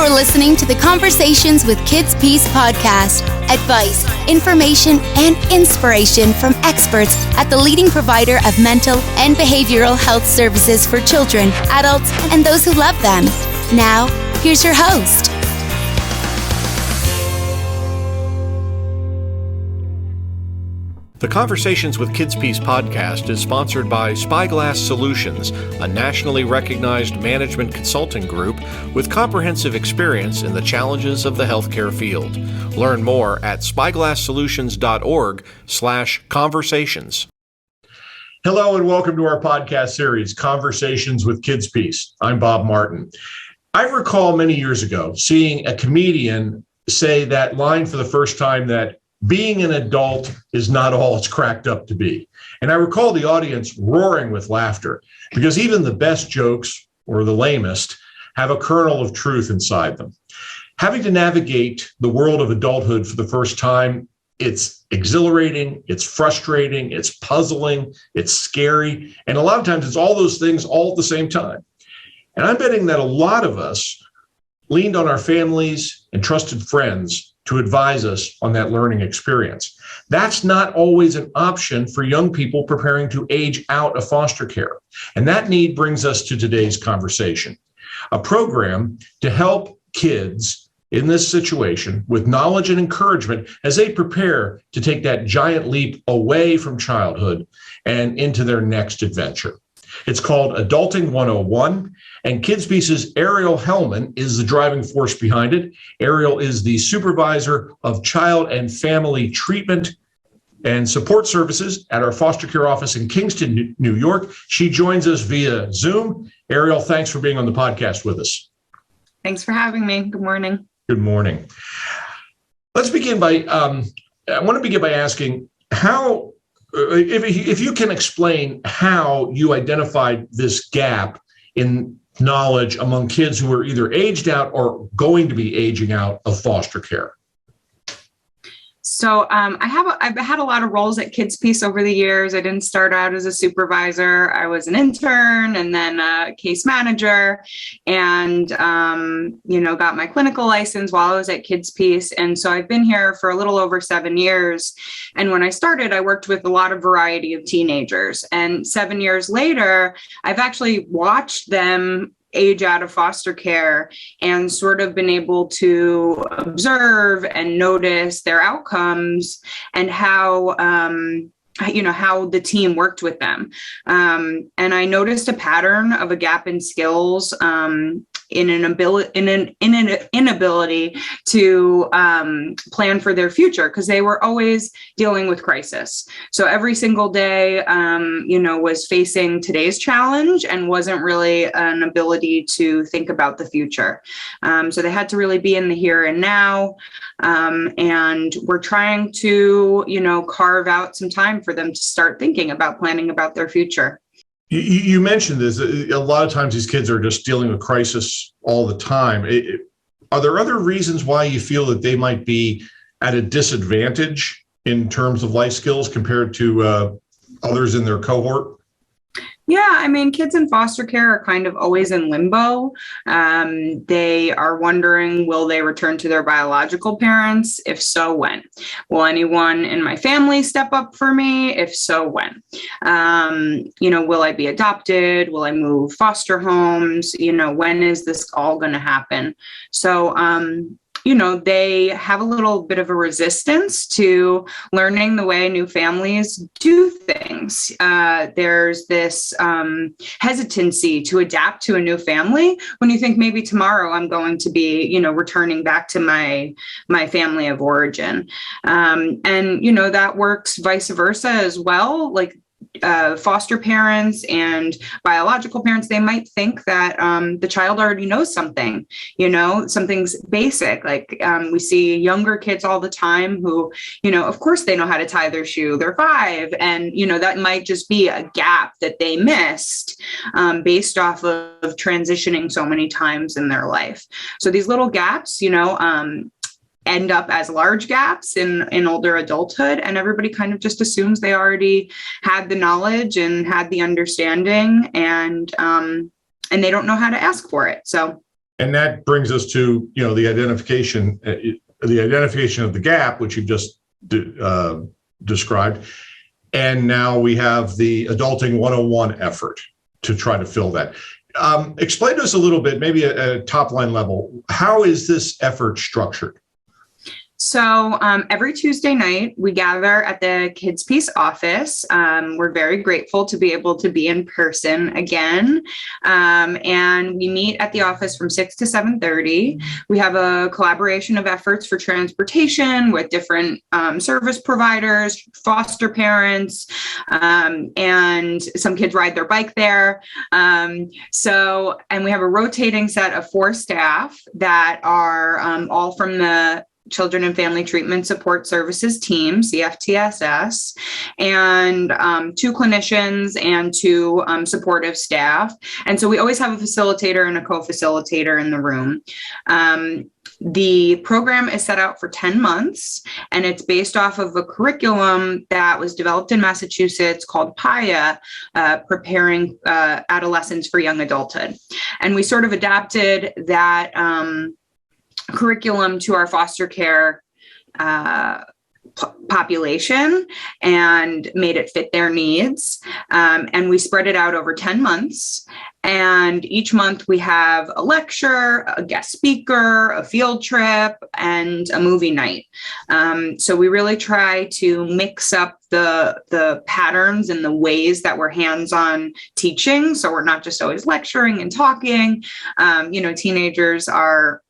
You're listening to the Conversations with KidsPeace podcast. Advice, information, and inspiration from experts at the leading provider of mental and behavioral health services for children, adults, and those who love them. Now, here's your host. The Conversations with KidsPeace podcast is sponsored by Spyglass Solutions, a nationally recognized management consulting group with comprehensive experience in the challenges of the healthcare field. Learn more at spyglasssolutions.org/conversations. Hello and welcome to our podcast series, Conversations with KidsPeace. I'm Bob Martin. I recall many years ago seeing a comedian say that line for the first time, that being an adult is not all it's cracked up to be. And I recall the audience roaring with laughter because even the best jokes, or the lamest, have a kernel of truth inside them. Having to navigate the world of adulthood for the first time, it's exhilarating, it's frustrating, it's puzzling, it's scary, and a lot of times it's all those things all at the same time. And I'm betting that a lot of us leaned on our families and trusted friends to advise us on that learning experience. That's not always an option for young people preparing to age out of foster care. And that need brings us to today's conversation, a program to help kids in this situation with knowledge and encouragement as they prepare to take that giant leap away from childhood and into their next adventure. It's called Adulting 101, and KidsPeace's Ariel Helman is the driving force behind it. Ariel is the supervisor of child and family treatment and support services at our foster care office in Kingston, New York. She joins us via Zoom. Ariel, thanks for being on the podcast with us. Thanks for having me. Good morning. Good morning. Let's begin by, I want to begin by asking how, if you can explain how you identified this gap in knowledge among kids who are either aged out or going to be aging out of foster care. So I've had a lot of roles at KidsPeace over the years. I didn't start out as a supervisor. I was an intern and then a case manager, and got my clinical license while I was at KidsPeace. And so I've been here for a little over 7 years. And when I started, I worked with a lot of variety of teenagers. And 7 years later, I've actually watched them age out of foster care and sort of been able to observe and notice their outcomes and how the team worked with them. And I noticed a pattern of a gap in skills, in an inability to plan for their future, because they were always dealing with crisis. So every single day, was facing today's challenge and wasn't really an ability to think about the future. So they had to really be in the here and now. And we're trying to, carve out some time for them to start thinking about planning about their future. You mentioned this. A lot of times these kids are just dealing with crisis all the time. Are there other reasons why you feel that they might be at a disadvantage in terms of life skills compared to others in their cohort? Yeah, kids in foster care are kind of always in limbo. They are wondering, will they return to their biological parents? If so, when? Will anyone in my family step up for me? If so, when? Will I be adopted? Will I move foster homes? When is this all going to happen? So, they have a little bit of a resistance to learning the way new families do things. There's this hesitancy to adapt to a new family when you think maybe tomorrow I'm going to be, returning back to my family of origin. And that works vice versa as well. Like, foster parents and biological parents, they might think that the child already knows something, something's basic. Like we see younger kids all the time who, of course they know how to tie their shoe. They're 5. And, that might just be a gap that they missed based off of transitioning so many times in their life. So these little gaps, end up as large gaps in older adulthood, and everybody kind of just assumes they already had the knowledge and had the understanding, and they don't know how to ask for it. So And that brings us to, the identification of the gap, which you've just described. And now we have the Adulting 101 effort to try to fill that. Explain to us a little bit, maybe at a top line level, how is this effort structured? So every Tuesday night, we gather at the KidsPeace office. We're very grateful to be able to be in person again. And we meet at the office from 6 to 7:30. We have a collaboration of efforts for transportation with different service providers, foster parents, and some kids ride their bike there. And we have a rotating set of 4 staff that are all from the Children and Family Treatment Support Services team, CFTSS, and 2 clinicians and 2 supportive staff. And so we always have a facilitator and a co-facilitator in the room. The program is set out for 10 months, and it's based off of a curriculum that was developed in Massachusetts called PIA, Preparing Adolescents for Young Adulthood. And we sort of adapted that curriculum to our foster care population and made it fit their needs. And we spread it out over 10 months. And each month we have a lecture, a guest speaker, a field trip, and a movie night. So we really try to mix up the patterns and the ways that we're hands-on teaching. So we're not just always lecturing and talking. Teenagers are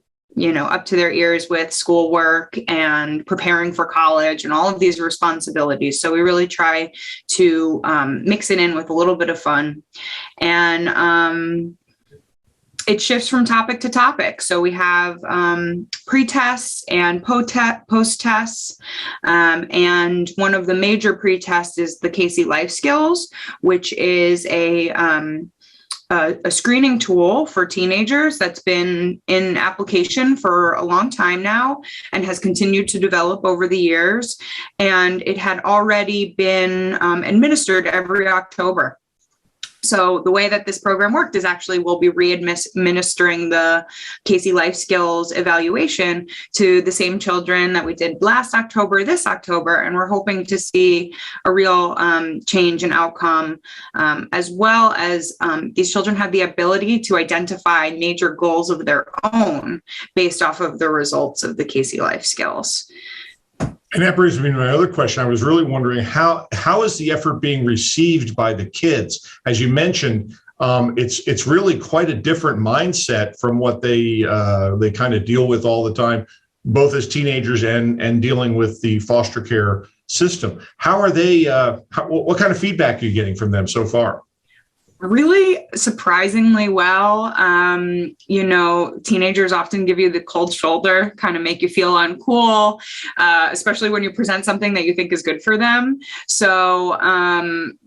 up to their ears with schoolwork and preparing for college and all of these responsibilities. So we really try to mix it in with a little bit of fun. And it shifts from topic to topic. So we have pre-tests and post-tests. And one of the major pre-tests is the Casey Life Skills, which is a screening tool for teenagers that's been in application for a long time now and has continued to develop over the years. And it had already been administered every October. So the way that this program worked is actually we'll be re-administering the Casey Life Skills evaluation to the same children that we did last October, this October, and we're hoping to see a real change in outcome, as well as these children have the ability to identify major goals of their own based off of the results of the Casey Life Skills. And that brings me to my other question. I was really wondering how is the effort being received by the kids? As you mentioned, it's really quite a different mindset from what they kind of deal with all the time, both as teenagers and dealing with the foster care system. How are they? What kind of feedback are you getting from them so far? Really surprisingly well. Teenagers often give you the cold shoulder, kind of make you feel uncool, especially when you present something that you think is good for them. So,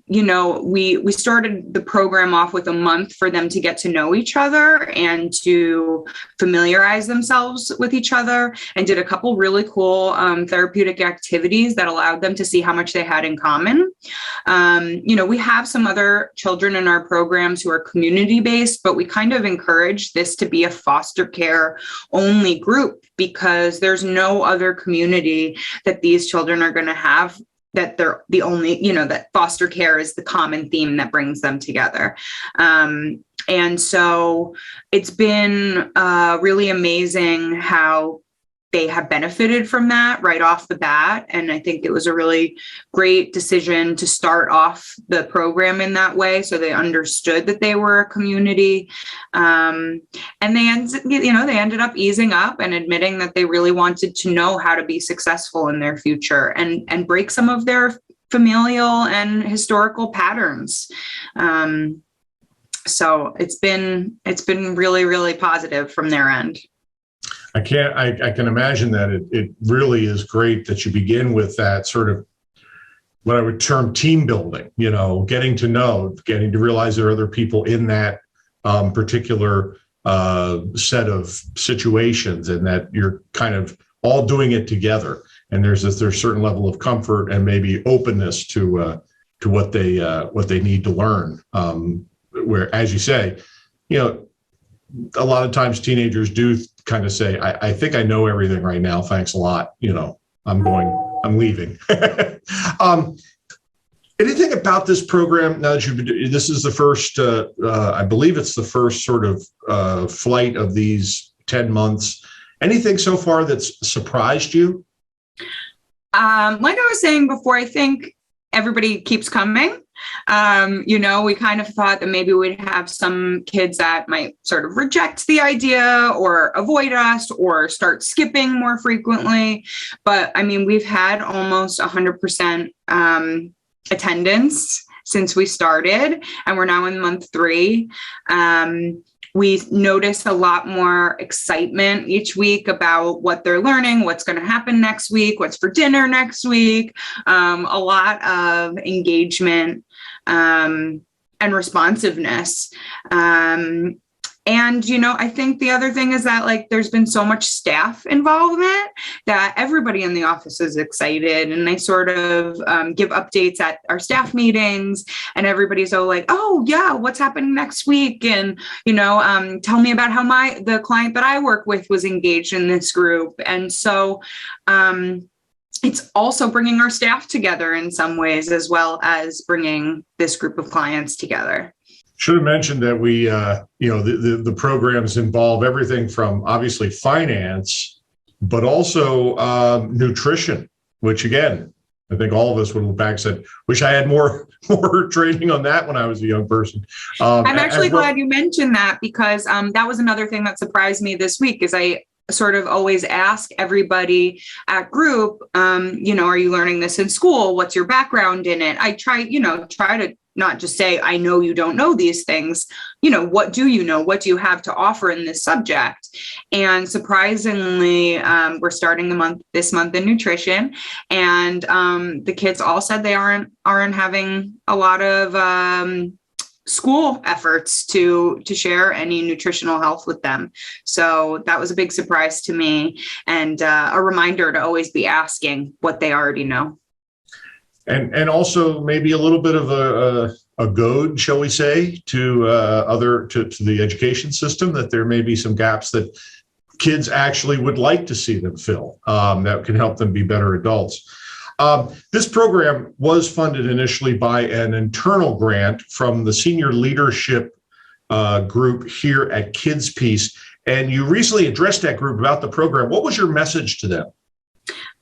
we started the program off with a month for them to get to know each other and to familiarize themselves with each other, and did a couple really cool therapeutic activities that allowed them to see how much they had in common. We have some other children in our programs who are community-based, but we kind of encourage this to be a foster care only group because there's no other community that these children are going to have that they're the only, that foster care is the common theme that brings them together. And so it's been really amazing how they have benefited from that right off the bat. And I think it was a really great decision to start off the program in that way. So they understood that they were a community. And they ended up easing up and admitting that they really wanted to know how to be successful in their future and break some of their familial and historical patterns. So it's been really, really positive from their end. I can imagine that it really is great that you begin with that sort of what I would term team building, getting to realize there are other people in that particular set of situations, and that you're kind of all doing it together. And there's a certain level of comfort and maybe openness to what they need to learn. Where, as you say, a lot of times teenagers do kind of say, I think I know everything right now. Thanks a lot. I'm leaving. Anything about this program now that this is the first, I believe it's the first sort of flight of these 10 months. Anything so far that's surprised you? Like I was saying before, I think everybody keeps coming. We kind of thought that maybe we'd have some kids that might sort of reject the idea or avoid us or start skipping more frequently. But I mean, we've had almost 100% attendance since we started, and we're now in month 3. We notice a lot more excitement each week about what they're learning, what's going to happen next week, what's for dinner next week, a lot of engagement and responsiveness. I think the other thing is that there's been so much staff involvement that everybody in the office is excited, and they sort of give updates at our staff meetings, and everybody's all like, oh yeah, what's happening next week? And, tell me about how the client that I work with was engaged in this group. And so, it's also bringing our staff together in some ways, as well as bringing this group of clients together. Should have mentioned that we, the programs involve everything from obviously finance, but also nutrition, which again, I think all of us would look back and said, wish I had more training on that when I was a young person. I'm actually glad you mentioned that, because that was another thing that surprised me this week. Is I sort of always ask everybody at group, are you learning this in school? What's your background in it? I try to not just say, I know you don't know these things. What do you know? What do you have to offer in this subject? And surprisingly, we're starting this month in nutrition, and the kids all said they aren't having a lot of school efforts to share any nutritional health with them. So that was a big surprise to me, and a reminder to always be asking what they already know. And also maybe a little bit of a goad, shall we say, to the education system, that there may be some gaps that kids actually would like to see them fill, that can help them be better adults. This program was funded initially by an internal grant from the senior leadership group here at KidsPeace, and you recently addressed that group about the program. What was your message to them?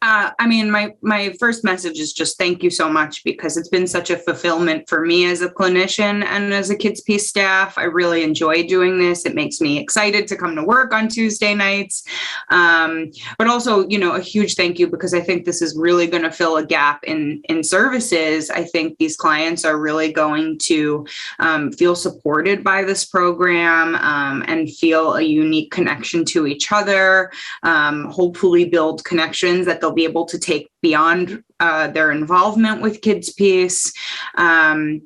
My first message is just thank you so much, because it's been such a fulfillment for me as a clinician and as a KidsPeace staff. I really enjoy doing this. It makes me excited to come to work on Tuesday nights. But also, a huge thank you, because I think this is really going to fill a gap in services. I think these clients are really going to feel supported by this program, and feel a unique connection to each other, hopefully build connections that they'll be able to take beyond their involvement with KidsPeace. I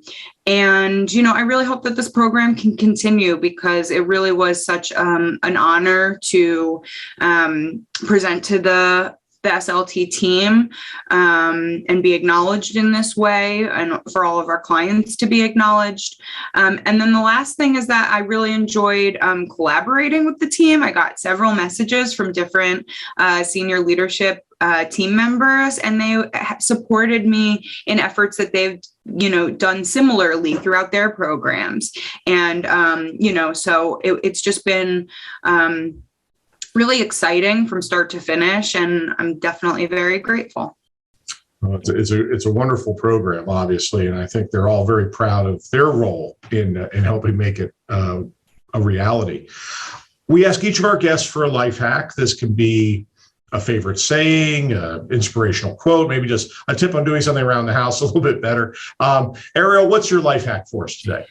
really hope that this program can continue, because it really was such an honor to present to the SLT team and be acknowledged in this way, and for all of our clients to be acknowledged. And then the last thing is that I really enjoyed collaborating with the team. I got several messages from different senior leadership team members, and they supported me in efforts that they've done similarly throughout their programs. And so it's just been really exciting from start to finish, and I'm definitely very grateful. Well, it's a wonderful program, obviously, and I think they're all very proud of their role in helping make it a reality. We ask each of our guests for a life hack. This can be a favorite saying, inspirational quote, maybe just a tip on doing something around the house a little bit better. Ariel, what's your life hack for us today?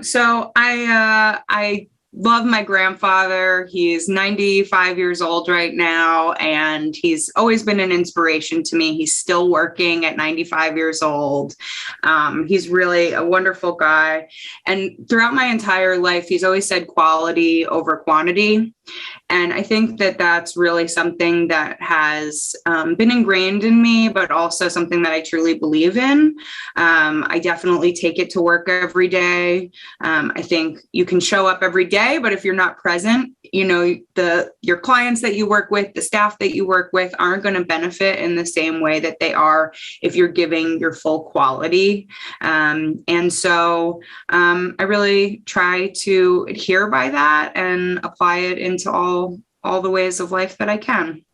So I love my grandfather. He's 95 years old right now, and he's always been an inspiration to me. He's still working at 95 years old. He's really a wonderful guy. And throughout my entire life, he's always said quality over quantity. And I think that that's really something that has been ingrained in me, but also something that I truly believe in. I definitely take it to work every day. I think you can show up every day, but if you're not present, your clients that you work with, the staff that you work with aren't going to benefit in the same way that they are if you're giving your full quality. And so I really try to adhere by that and apply it into all the ways of life that I can.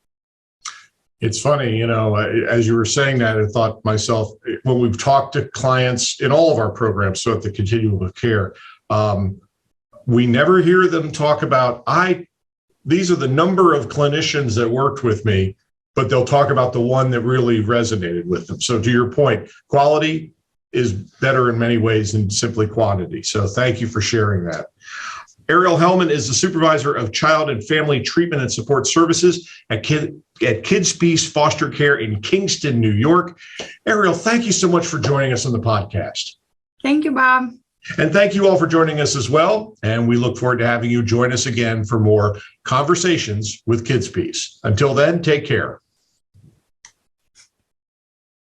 It's funny, as you were saying that, I thought myself, when we've talked to clients in all of our programs, so at the continuum of care, we never hear them talk about, these are the number of clinicians that worked with me, but they'll talk about the one that really resonated with them. So to your point, quality is better in many ways than simply quantity. So thank you for sharing that. Ariel Helman is the supervisor of child and family treatment and support services at KidsPeace Foster Care in Kingston, New York. Ariel, thank you so much for joining us on the podcast. Thank you, Bob. And thank you all for joining us as well. And we look forward to having you join us again for more conversations with KidsPeace. Until then, take care.